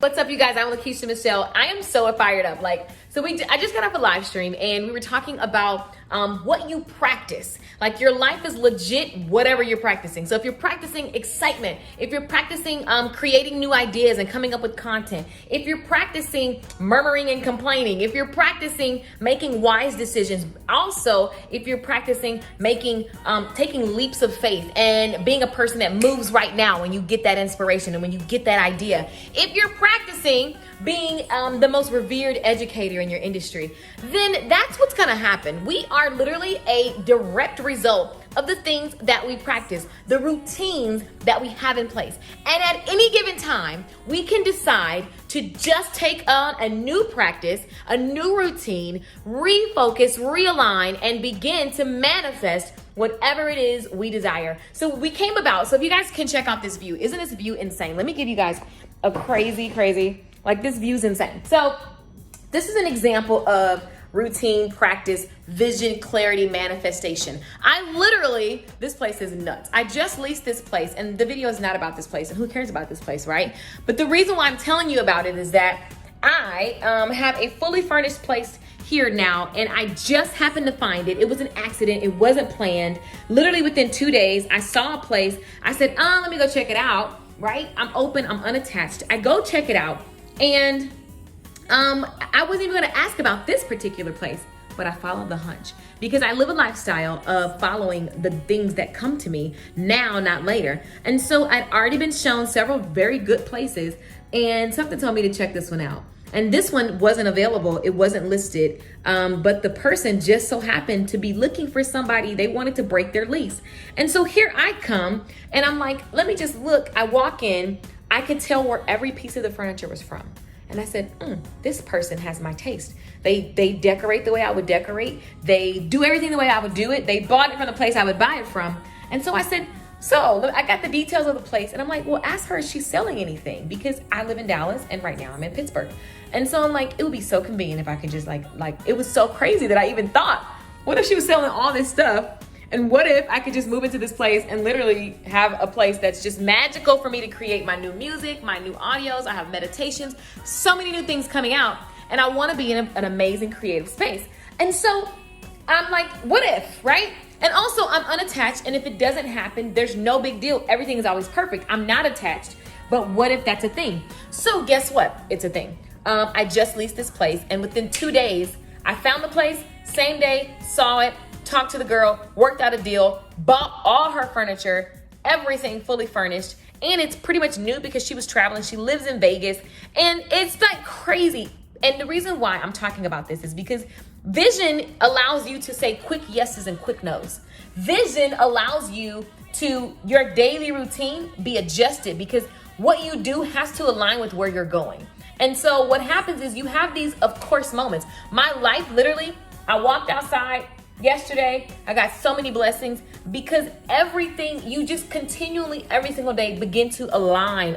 What's up, you guys? I'm LaKeisha Michelle. I am so fired up. I just got off a live stream and we were talking about what you practice. Like, your life is legit whatever you're practicing. So if you're practicing excitement, if you're practicing creating new ideas and coming up with content, if you're practicing murmuring and complaining, if you're practicing making wise decisions, also if you're practicing making taking leaps of faith and being a person that moves right now when you get that inspiration and when you get that idea, if you're practicing being the most revered educator in your industry, then that's what's gonna happen. We are literally a direct result of the things that we practice, the routines that we have in place. And at any given time, we can decide to just take on a new practice, a new routine, refocus, realign, and begin to manifest whatever it is we desire. So if you guys can check out this view. Isn't this view insane? Let me give you guys a crazy, like, this view's insane. So this is an example of routine, practice, vision, clarity, manifestation. This place is nuts. I just leased this place, and the video is not about this place, and who cares about this place, right? But the reason why I'm telling you about it is that I have a fully furnished place here now, and I just happened to find it. It was an accident. It wasn't planned. Literally within 2 days, I saw a place. I said, let me go check it out, right? I'm open, I'm unattached. I go check it out, and I wasn't even gonna ask about this particular place, but I followed the hunch because I live a lifestyle of following the things that come to me now, not later. And so I'd already been shown several very good places, and something told me to check this one out. And this one wasn't available, it wasn't listed, but the person just so happened to be looking for somebody. They wanted to break their lease. And so here I come, and I'm like, let me just look. I walk in, I could tell where every piece of the furniture was from. And I said, this person has my taste. They decorate the way I would decorate. They do everything the way I would do it. They bought it from the place I would buy it from. And so I said, I got the details of the place, and I'm like, well, ask her if she's selling anything, because I live in Dallas and right now I'm in Pittsburgh. And so I'm like, it would be so convenient if I could just it was so crazy that I even thought, what if she was selling all this stuff? And what if I could just move into this place and literally have a place that's just magical for me to create my new music, my new audios. I have meditations, so many new things coming out, and I want to be in an amazing creative space. And so I'm like, what if, right? And also I'm unattached, and if it doesn't happen, there's no big deal. Everything is always perfect. I'm not attached, but what if that's a thing? So guess what? It's a thing. I just leased this place, and within 2 days, I found the place, same day, saw it, talked to the girl, worked out a deal, bought all her furniture, everything fully furnished, and it's pretty much new because she was traveling. She lives in Vegas, and it's like crazy. And the reason why I'm talking about this is because vision allows you to say quick yeses and quick nos. Vision allows you to, your daily routine, be adjusted, because what you do has to align with where you're going. And so what happens is you have these of course moments. My life, literally, I walked outside yesterday, I got so many blessings because everything, you just continually every single day begin to align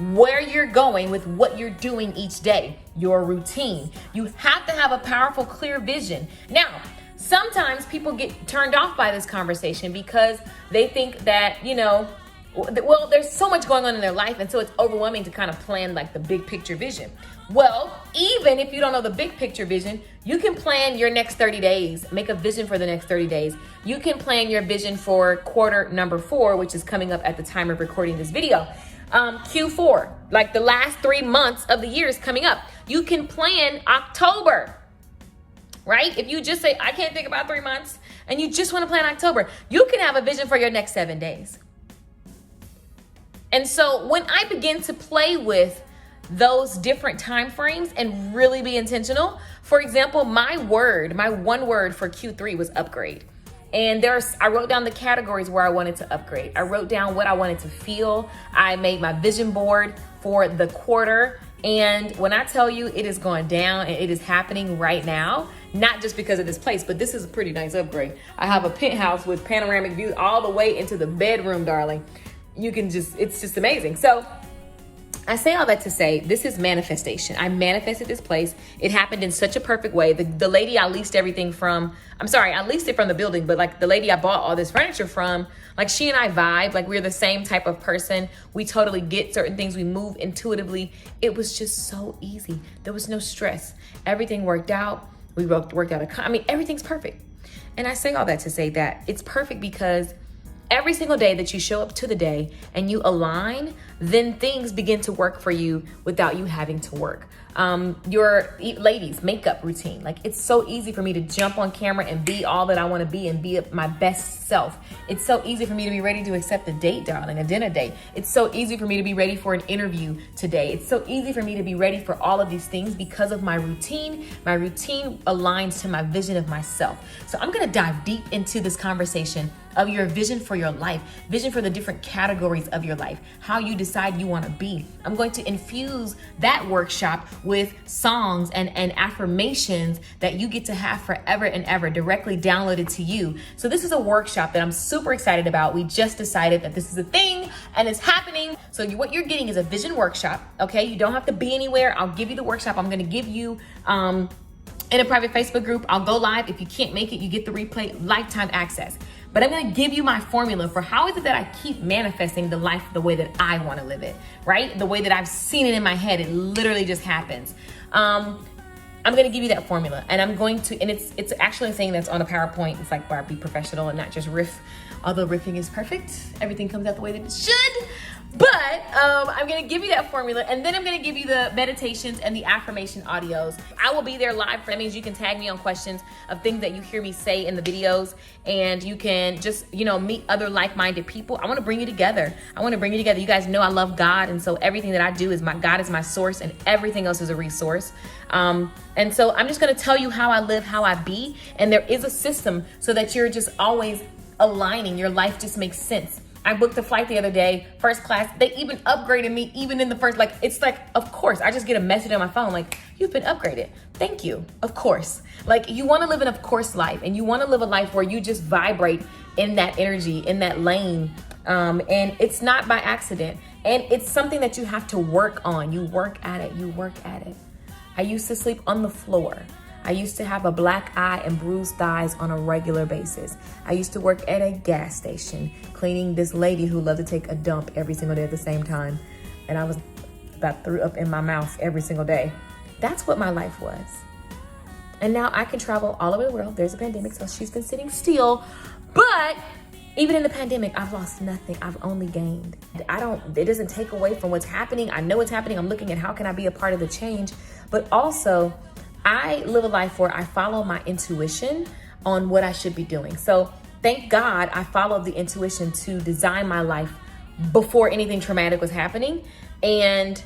where you're going with what you're doing each day, your routine. You have to have a powerful, clear vision. Now, sometimes people get turned off by this conversation because they think that, well, there's so much going on in their life, and so it's overwhelming to kind of plan like the big picture vision. Well, even if you don't know the big picture vision, you can plan your next 30 days, make a vision for the next 30 days. You can plan your vision for quarter number 4, which is coming up at the time of recording this video. Q4, like the last 3 months of the year is coming up. You can plan October, right? If you just say, I can't think about 3 months, and you just want to plan October, you can have a vision for your next 7 days. And so when I begin to play with those different time frames and really be intentional, for example, my one word for Q3 was upgrade. And I wrote down the categories where I wanted to upgrade. I wrote down what I wanted to feel. I made my vision board for the quarter. And when I tell you it is going down and it is happening right now, not just because of this place, but this is a pretty nice upgrade. I have a penthouse with panoramic views all the way into the bedroom, darling. It's just amazing. So I say all that to say this is manifestation. I manifested this place. It happened in such a perfect way. The lady I leased everything from, I leased it from the building, but like the lady I bought all this furniture from, like she and I vibe, like we're the same type of person. We totally get certain things. We move intuitively. It was just so easy. There was no stress. Everything worked out. We worked out everything's perfect. And I say all that to say that it's perfect because every single day that you show up to the day and you align, then things begin to work for you without you having to work. Your ladies' makeup routine. Like it's so easy for me to jump on camera and be all that I want to be and be my best self. It's so easy for me to be ready to accept a date, darling, a dinner date. It's so easy for me to be ready for an interview today. It's so easy for me to be ready for all of these things because of my routine. My routine aligns to my vision of myself. So I'm going to dive deep into this conversation of your vision for your life, vision for the different categories of your life, how you decide you want to be. I'm going to infuse that workshop with songs and affirmations that you get to have forever and ever directly downloaded to you. So this is a workshop that I'm super excited about. We just decided that this is a thing and it's happening. So what you're getting is a vision workshop, okay? You don't have to be anywhere. I'll give you the workshop. I'm going to give you in a private Facebook group. I'll go live. If you can't make it, you get the replay, lifetime access. But I'm gonna give you my formula for how is it that I keep manifesting the life the way that I wanna live it, right? The way that I've seen it in my head, it literally just happens. I'm gonna give you that formula and I'm going to, and it's actually a thing that's on a PowerPoint. It's like where I be professional and not just riff, although riffing is perfect. Everything comes out the way that it should. But I'm gonna give you that formula and then I'm gonna give you the meditations and the affirmation audios. I will be there live. That means you can tag me on questions of things that you hear me say in the videos and you can just, meet other like-minded people. I wanna bring you together. You guys know I love God, and so everything that I do is God is my source and everything else is a resource. And so I'm just gonna tell you how I live, how I be, and there is a system so that you're just always aligning. Your life just makes sense. I booked a flight the other day, first class. They even upgraded me even in the first, it's like, of course, I just get a message on my phone, like, you've been upgraded. Thank you, of course. Like, you wanna live an of course life, and you wanna live a life where you just vibrate in that energy, in that lane. And it's not by accident. And it's something that you have to work on. You work at it. I used to sleep on the floor. I used to have a black eye and bruised thighs on a regular basis. I used to work at a gas station cleaning this lady who loved to take a dump every single day at the same time. And I was about threw up in my mouth every single day. That's what my life was. And now I can travel all over the world. There's a pandemic, so she's been sitting still. But even in the pandemic, I've lost nothing. I've only gained. It doesn't take away from what's happening. I know what's happening. I'm looking at how can I be a part of the change, but also I live a life where I follow my intuition on what I should be doing. So thank God I followed the intuition to design my life before anything traumatic was happening. And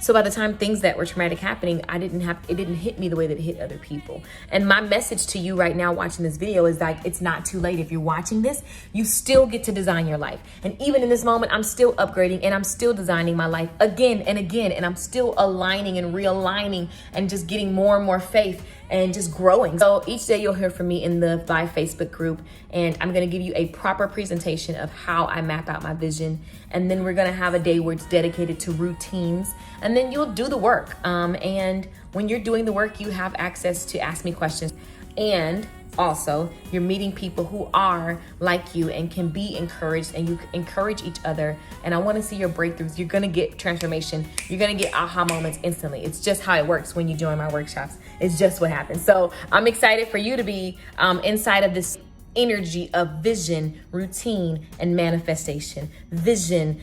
so by the time things that were traumatic happening, it didn't hit me the way that it hit other people. And my message to you right now watching this video is like, it's not too late. If you're watching this, you still get to design your life. And even in this moment, I'm still upgrading and I'm still designing my life again and again. And I'm still aligning and realigning and just getting more and more faith and just growing. So each day you'll hear from me in the live Facebook group, and I'm gonna give you a proper presentation of how I map out my vision. And then we're gonna have a day where it's dedicated to routines, and then you'll do the work. And when you're doing the work, you have access to ask me questions. And also, you're meeting people who are like you and can be encouraged, and you encourage each other. And I wanna see your breakthroughs. You're gonna get transformation. You're gonna get aha moments instantly. It's just how it works when you join my workshops. It's just what happens. So I'm excited for you to be inside of this energy of vision, routine, and manifestation. Vision,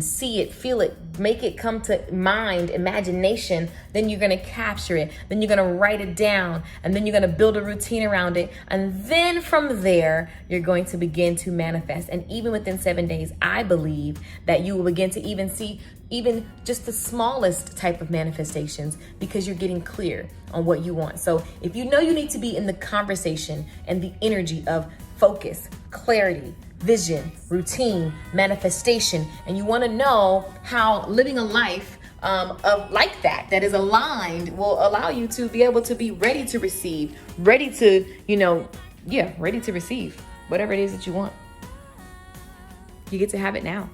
see it, feel it, make it come to mind, imagination. Then you're gonna capture it. Then you're gonna write it down, and then you're gonna build a routine around it. And then from there, you're going to begin to manifest. And even within 7 days, I believe that you will begin to even see even just the smallest type of manifestations, because you're getting clear on what you want. So if you know you need to be in the conversation and the energy of focus, clarity, vision, routine, manifestation, and you want to know how living a life of like that is aligned will allow you to be able to be ready to receive, ready to receive whatever it is that you want. You get to have it now.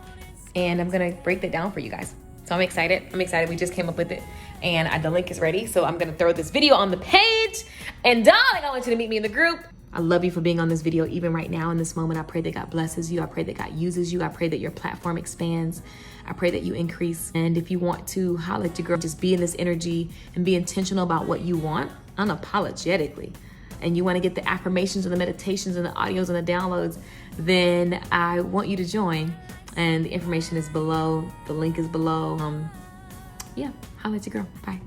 and I'm gonna break that down for you guys. So I'm excited. We just came up with it, and the link is ready. So I'm gonna throw this video on the page, and darling, I want you to meet me in the group. I love you for being on this video even right now in this moment. I pray that God blesses you. I pray that God uses you. I pray that your platform expands. I pray that you increase. And if you want to holler at your girl, just be in this energy and be intentional about what you want unapologetically. And you want to get the affirmations and the meditations and the audios and the downloads, then I want you to join. And the information is below. The link is below. Yeah, holler at your girl. Bye.